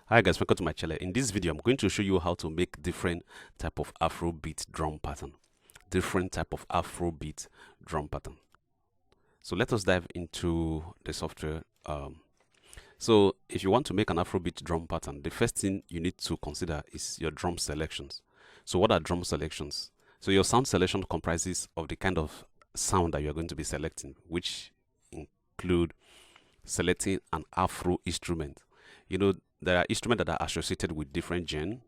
Hi guys, welcome to my channel. In this video, I'm going to show you how to make different type of Afrobeat drum pattern. Different type of Afrobeat drum pattern. So let us dive into the software. So if you want to make an Afrobeat drum pattern, the first thing you need to consider is your drum selections. So what are drum selections? So your sound selection comprises of the kind of sound that you're going to be selecting, which include selecting an Afro instrument. You know, there are instruments that are associated with different gen.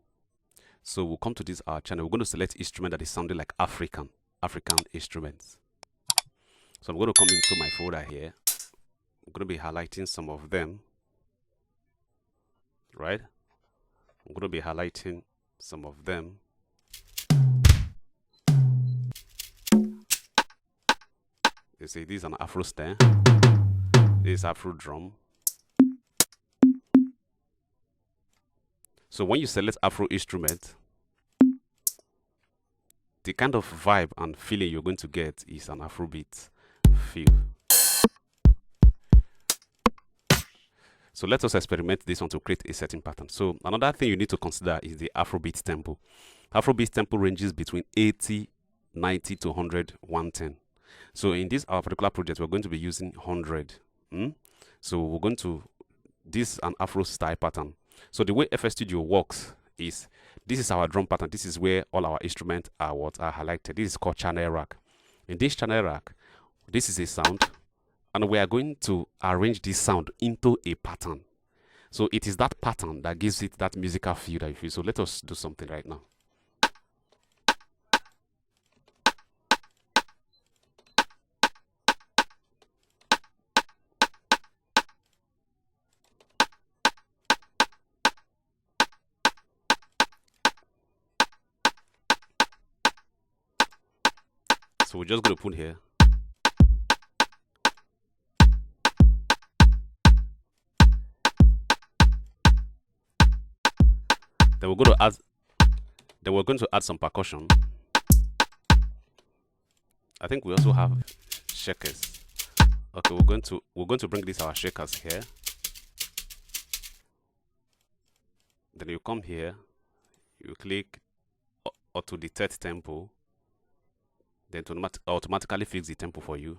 So we'll come to this our channel. We're going to select instrument that is sounding like African instruments. So I'm going to come into my folder here. I'm going to be highlighting some of them, right? I'm going to be highlighting some of them. You see, this is an Afro snare. This is Afro drum. So when you select Afro instrument, the kind of vibe and feeling you're going to get is an Afrobeat feel. So let us experiment this one to create a certain pattern. So another thing you need to consider is the Afrobeat tempo. Afrobeat tempo ranges between 80, 90 to 100, 110. So in this our particular project, we're going to be using 100. So we're going to this an Afro style pattern. So the way FL Studio works is this is our drum pattern. This is where all our instruments are highlighted. This is called channel rack. In this channel rack, this is a sound, and we are going to arrange this sound into a pattern. So it is that pattern that gives it that musical feel that you feel. So let us do something right now. So we're just going to put here. Then we're going to add. Then we're going to add some percussion. I think we also have shakers. Okay, we're going to bring these our shakers here. Then you come here, you click auto detect tempo. Then to automatically fix the tempo for you.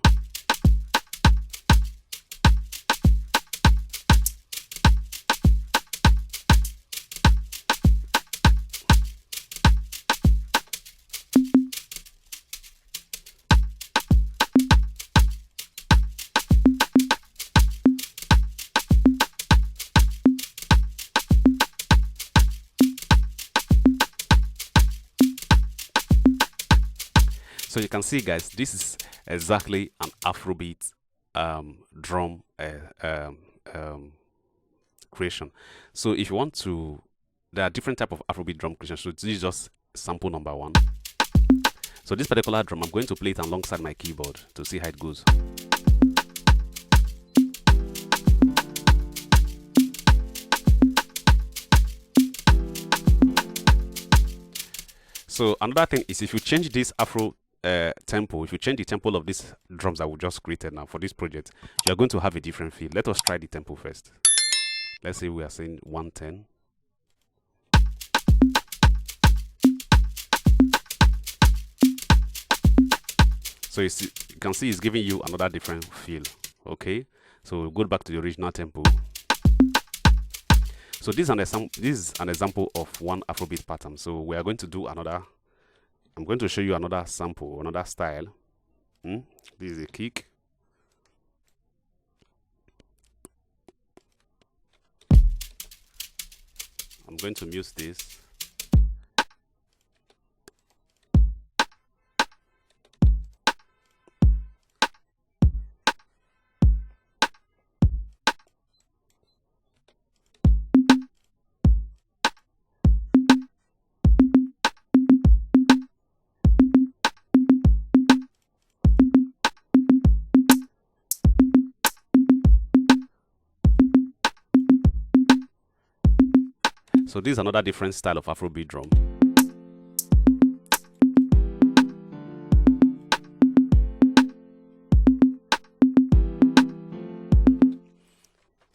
So you can see, guys, this is exactly an Afrobeat drum creation. So if you want to, there are different type of Afrobeat drum creation. So this is just sample number 1. So this particular drum, I'm going to play it alongside my keyboard to see how it goes. So another thing is, if you change this Afro tempo, if you change the tempo of these drums that we just created now for this project, you're going to have a different feel. Let us try the tempo first. Let's say we are saying 110. So you can see it's giving you another different feel. Okay, so we'll go back to the original tempo. So this is an example of one Afrobeat pattern. So we are going to do another. I'm going to show you another sample, another style. This is a kick. I'm going to mute this. So this is another different style of Afrobeat drum.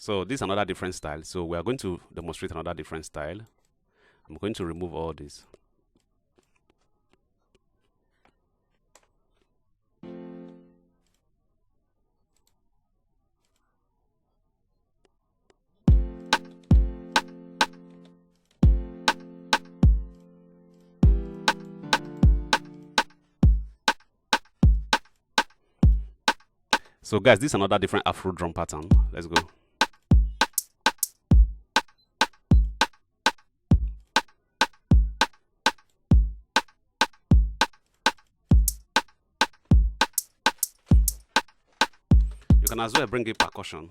So this is another different style. So we are going to demonstrate another different style. I'm going to remove all this. So guys, this is another different Afro drum pattern. Let's go. You can as well bring a percussion.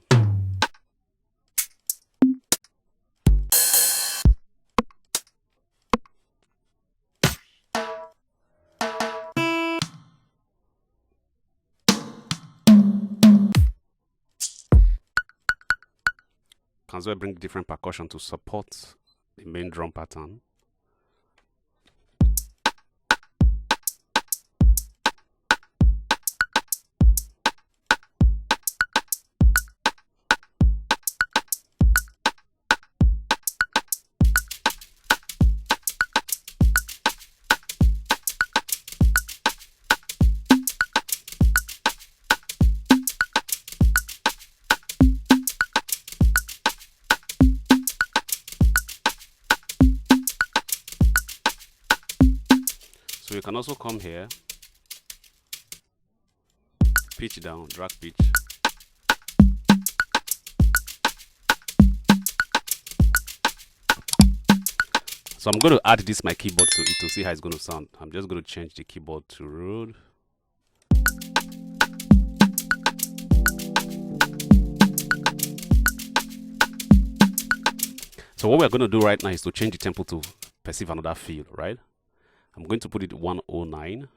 Can as well bring different percussion to support the main drum pattern. So you can also come here, pitch down, drag pitch. So I'm going to add this my keyboard to it to see how it's going to sound. I'm just going to change the keyboard to Rode. So what we're going to do right now is to change the tempo to perceive another feel, right? I'm going to put it 109.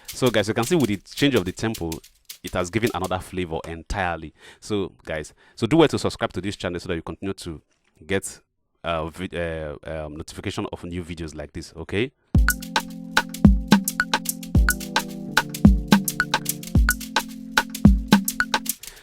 So guys, you can see with the change of the tempo, it has given another flavor entirely. So guys, so do well to subscribe to this channel so that you continue to get notification of new videos like this, okay?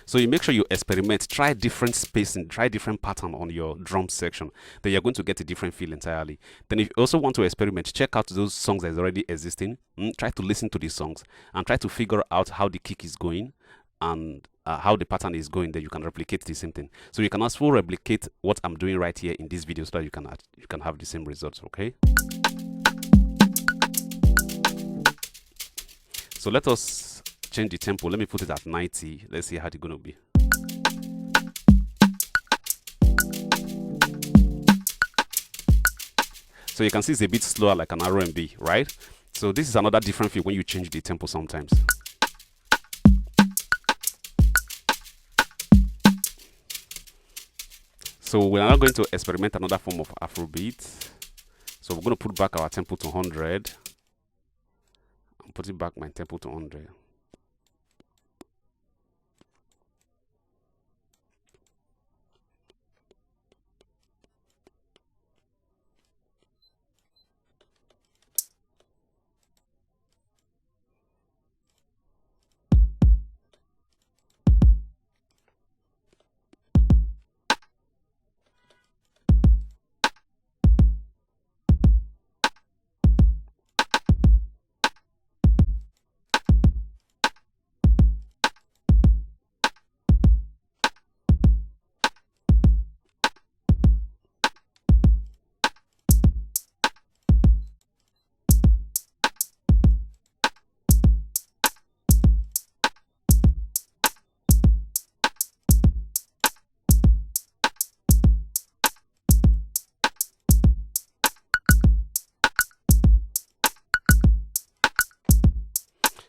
So you make sure you experiment, try different spacing, try different pattern on your drum section. Then you're going to get a different feel entirely. Then if you also want to experiment, check out those songs that is already existing. Try to listen to these songs and try to figure out how the kick is going and how the pattern is going. Then you can replicate the same thing. So you can also replicate what I'm doing right here in this video so that you can have the same results, okay? So let us change the tempo. Let me put it at 90. Let's see how it's going to be. So you can see it's a bit slower like an R&B, right? So this is another different feel when you change the tempo sometimes. So we're now going to experiment another form of Afrobeat. So we're going to put back our tempo to 100. I'm putting back my tempo to 100.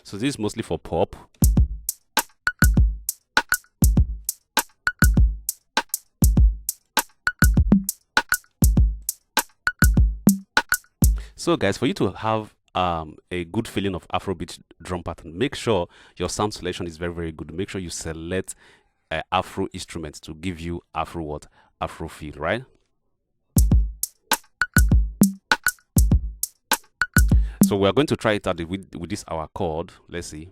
So this is mostly for pop. So guys, for you to have a good feeling of Afrobeat drum pattern, make sure your sound selection is very, very good. Make sure you select Afro instruments to give you Afro what? Afro feel, right? So we're going to try it out with this our chord. Let's see.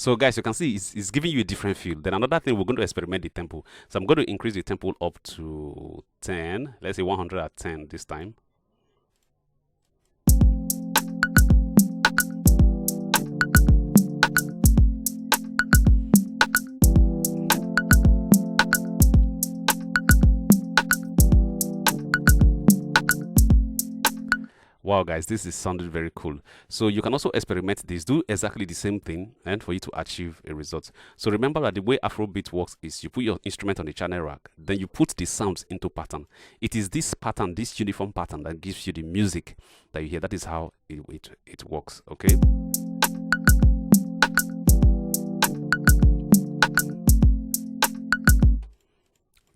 So guys, you can see it's giving you a different feel. Then another thing, we're going to experiment the tempo. So I'm going to increase the tempo up to 10. Let's say 110 this time. Wow guys, this is sounding very cool. So you can also experiment this, do exactly the same thing, and for you to achieve a result. So remember that the way Afrobeat works is you put your instrument on the channel rack, then you put the sounds into pattern. It is this pattern, this uniform pattern, that gives you the music that you hear. That is how it works, okay?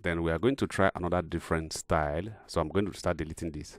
Then we are going to try another different style. So I'm going to start deleting this.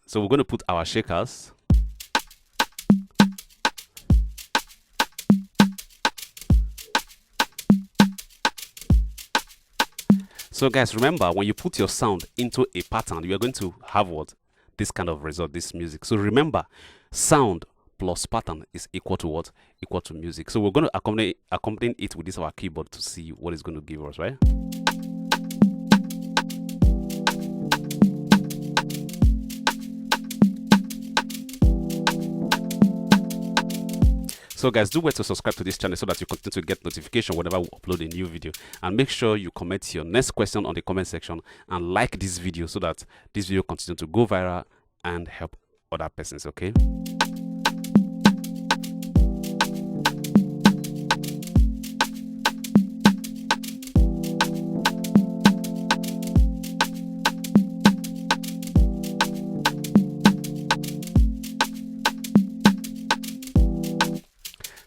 So we're going to put our shakers. So guys, remember, when you put your sound into a pattern, you are going to have what? This kind of result, this music. So remember, sound plus pattern is equal to what? Equal to music. So we're going to accompany it with this our keyboard to see what it's going to give us, right? So guys, do wait to subscribe to this channel so that you continue to get notification whenever we upload a new video. And make sure you comment your next question on the comment section and like this video so that this video continue to go viral and help other persons, okay?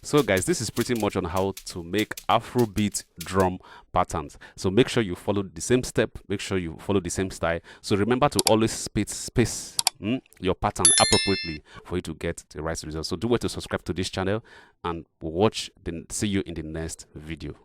So guys, this is pretty much on how to make Afrobeat drum patterns. So make sure you follow the same step, make sure you follow the same style. So remember to always space your pattern appropriately for you to get the right result. So do wait to subscribe to this channel and see you in the next video.